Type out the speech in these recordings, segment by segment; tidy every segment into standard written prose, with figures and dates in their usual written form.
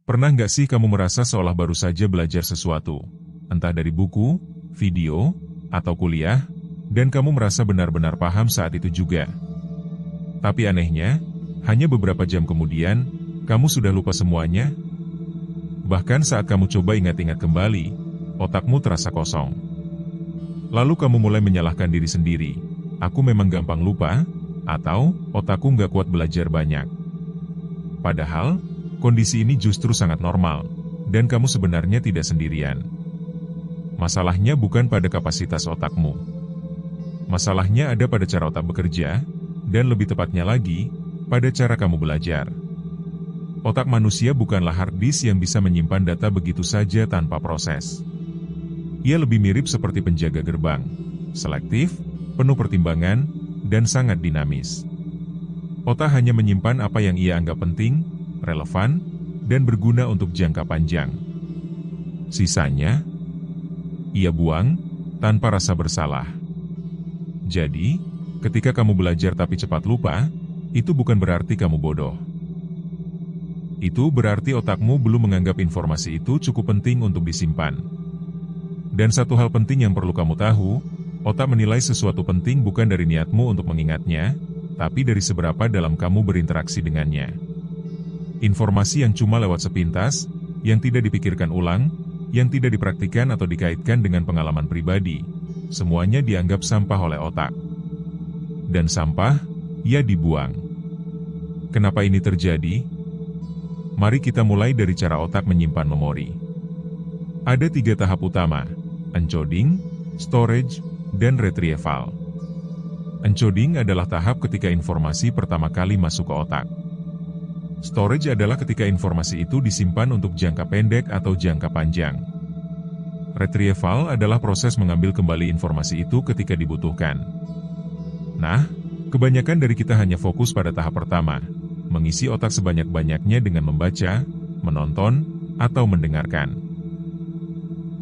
Pernah nggak sih kamu merasa seolah baru saja belajar sesuatu, entah dari buku, video, atau kuliah, dan kamu merasa benar-benar paham saat itu juga? Tapi anehnya, hanya beberapa jam kemudian, kamu sudah lupa semuanya? Bahkan saat kamu coba ingat-ingat kembali, otakmu terasa kosong. Lalu kamu mulai menyalahkan diri sendiri, aku memang gampang lupa, atau otakku nggak kuat belajar banyak. Padahal, kondisi ini justru sangat normal, dan kamu sebenarnya tidak sendirian. Masalahnya bukan pada kapasitas otakmu. Masalahnya ada pada cara otak bekerja, dan lebih tepatnya lagi, pada cara kamu belajar. Otak manusia bukanlah hard disk yang bisa menyimpan data begitu saja tanpa proses. Ia lebih mirip seperti penjaga gerbang, selektif, penuh pertimbangan, dan sangat dinamis. Otak hanya menyimpan apa yang ia anggap penting, relevan, dan berguna untuk jangka panjang. Sisanya, ia buang tanpa rasa bersalah. Jadi, ketika kamu belajar tapi cepat lupa, itu bukan berarti kamu bodoh. Itu berarti otakmu belum menganggap informasi itu cukup penting untuk disimpan. Dan satu hal penting yang perlu kamu tahu, otak menilai sesuatu penting bukan dari niatmu untuk mengingatnya, tapi dari seberapa dalam kamu berinteraksi dengannya. Informasi yang cuma lewat sepintas, yang tidak dipikirkan ulang, yang tidak dipraktikkan atau dikaitkan dengan pengalaman pribadi, semuanya dianggap sampah oleh otak. Dan sampah, ya dibuang. Kenapa ini terjadi? Mari kita mulai dari cara otak menyimpan memori. Ada 3 tahap utama: encoding, storage, dan retrieval. Encoding adalah tahap ketika informasi pertama kali masuk ke otak. Storage adalah ketika informasi itu disimpan untuk jangka pendek atau jangka panjang. Retrieval adalah proses mengambil kembali informasi itu ketika dibutuhkan. Nah, kebanyakan dari kita hanya fokus pada tahap pertama, mengisi otak sebanyak-banyaknya dengan membaca, menonton, atau mendengarkan.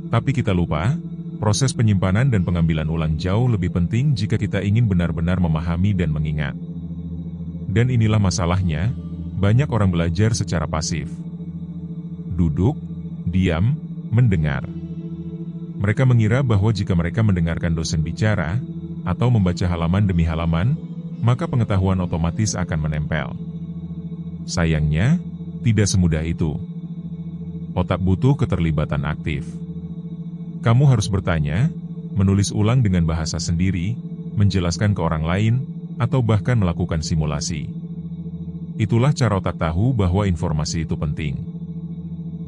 Tapi kita lupa, proses penyimpanan dan pengambilan ulang jauh lebih penting jika kita ingin benar-benar memahami dan mengingat. Dan inilah masalahnya, banyak orang belajar secara pasif. Duduk, diam, mendengar. Mereka mengira bahwa jika mereka mendengarkan dosen bicara, atau membaca halaman demi halaman, maka pengetahuan otomatis akan menempel. Sayangnya, tidak semudah itu. Otak butuh keterlibatan aktif. Kamu harus bertanya, menulis ulang dengan bahasa sendiri, menjelaskan ke orang lain, atau bahkan melakukan simulasi. Itulah cara otak tahu bahwa informasi itu penting.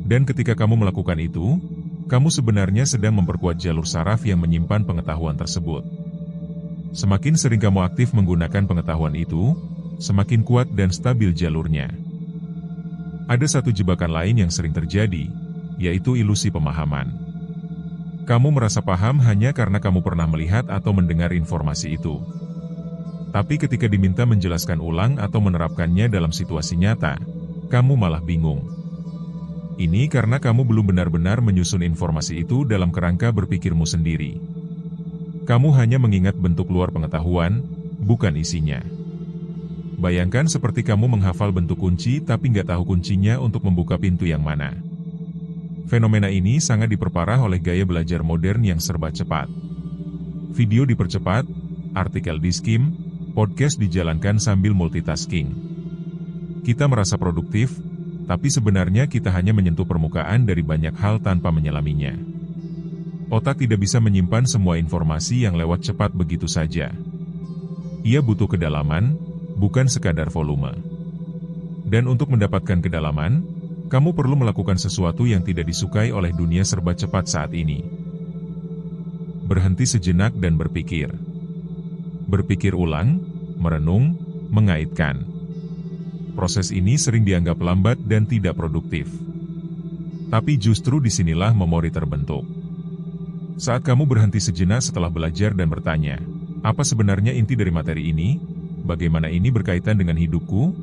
Dan ketika kamu melakukan itu, kamu sebenarnya sedang memperkuat jalur saraf yang menyimpan pengetahuan tersebut. Semakin sering kamu aktif menggunakan pengetahuan itu, semakin kuat dan stabil jalurnya. Ada satu jebakan lain yang sering terjadi, yaitu ilusi pemahaman. Kamu merasa paham hanya karena kamu pernah melihat atau mendengar informasi itu. Tapi ketika diminta menjelaskan ulang atau menerapkannya dalam situasi nyata, kamu malah bingung. Ini karena kamu belum benar-benar menyusun informasi itu dalam kerangka berpikirmu sendiri. Kamu hanya mengingat bentuk luar pengetahuan, bukan isinya. Bayangkan seperti kamu menghafal bentuk kunci tapi nggak tahu kuncinya untuk membuka pintu yang mana. Fenomena ini sangat diperparah oleh gaya belajar modern yang serba cepat. Video dipercepat, artikel di-skim, podcast dijalankan sambil multitasking. Kita merasa produktif, tapi sebenarnya kita hanya menyentuh permukaan dari banyak hal tanpa menyelaminya. Otak tidak bisa menyimpan semua informasi yang lewat cepat begitu saja. Ia butuh kedalaman, bukan sekadar volume. Dan untuk mendapatkan kedalaman, kamu perlu melakukan sesuatu yang tidak disukai oleh dunia serba cepat saat ini. Berhenti sejenak dan berpikir. Berpikir ulang, merenung, mengaitkan. Proses ini sering dianggap lambat dan tidak produktif. Tapi justru disinilah memori terbentuk. Saat kamu berhenti sejenak setelah belajar dan bertanya, apa sebenarnya inti dari materi ini? Bagaimana ini berkaitan dengan hidupku?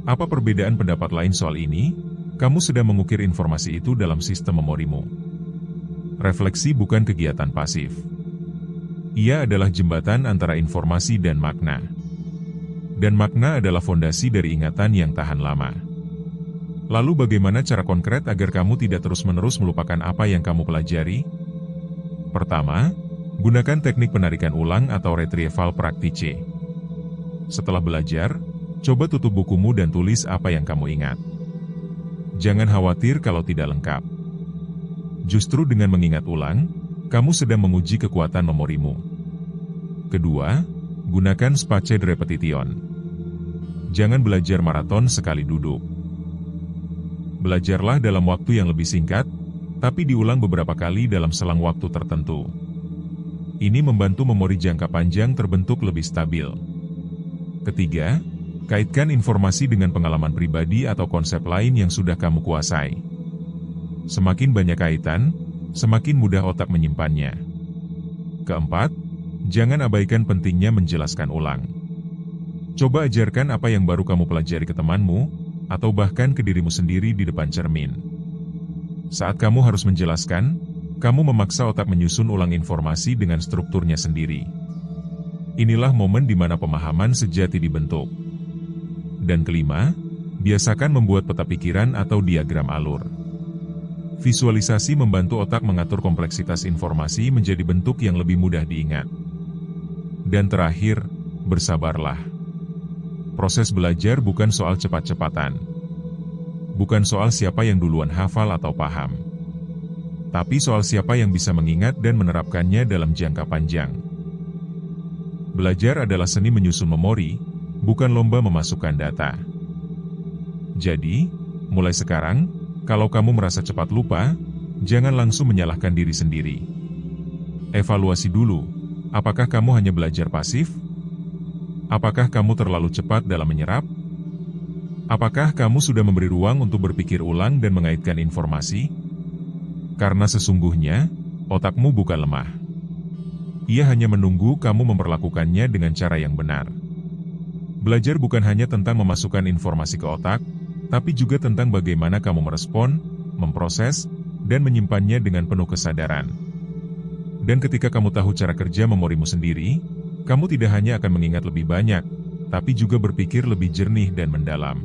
Apa perbedaan pendapat lain soal ini? Kamu sedang mengukir informasi itu dalam sistem memorimu. Refleksi bukan kegiatan pasif. Ia adalah jembatan antara informasi dan makna. Dan makna adalah fondasi dari ingatan yang tahan lama. Lalu bagaimana cara konkret agar kamu tidak terus-menerus melupakan apa yang kamu pelajari? Pertama, gunakan teknik penarikan ulang atau retrieval practice. Setelah belajar, coba tutup bukumu dan tulis apa yang kamu ingat. Jangan khawatir kalau tidak lengkap. Justru dengan mengingat ulang, kamu sedang menguji kekuatan memorimu. Kedua, gunakan spaced repetition. Jangan belajar maraton sekali duduk. Belajarlah dalam waktu yang lebih singkat, tapi diulang beberapa kali dalam selang waktu tertentu. Ini membantu memori jangka panjang terbentuk lebih stabil. Ketiga, kaitkan informasi dengan pengalaman pribadi atau konsep lain yang sudah kamu kuasai. Semakin banyak kaitan, semakin mudah otak menyimpannya. Keempat, jangan abaikan pentingnya menjelaskan ulang. Coba ajarkan apa yang baru kamu pelajari ke temanmu, atau bahkan ke dirimu sendiri di depan cermin. Saat kamu harus menjelaskan, kamu memaksa otak menyusun ulang informasi dengan strukturnya sendiri. Inilah momen di mana pemahaman sejati dibentuk. Dan kelima, biasakan membuat peta pikiran atau diagram alur. Visualisasi membantu otak mengatur kompleksitas informasi menjadi bentuk yang lebih mudah diingat. Dan terakhir, bersabarlah. Proses belajar bukan soal cepat-cepatan. Bukan soal siapa yang duluan hafal atau paham. Tapi soal siapa yang bisa mengingat dan menerapkannya dalam jangka panjang. Belajar adalah seni menyusun memori, bukan lomba memasukkan data. Jadi, mulai sekarang, kalau kamu merasa cepat lupa, jangan langsung menyalahkan diri sendiri. Evaluasi dulu, apakah kamu hanya belajar pasif? Apakah kamu terlalu cepat dalam menyerap? Apakah kamu sudah memberi ruang untuk berpikir ulang dan mengaitkan informasi? Karena sesungguhnya, otakmu bukan lemah. Ia hanya menunggu kamu memperlakukannya dengan cara yang benar. Belajar bukan hanya tentang memasukkan informasi ke otak, tapi juga tentang bagaimana kamu merespon, memproses, dan menyimpannya dengan penuh kesadaran. Dan ketika kamu tahu cara kerja memorimu sendiri, kamu tidak hanya akan mengingat lebih banyak, tapi juga berpikir lebih jernih dan mendalam.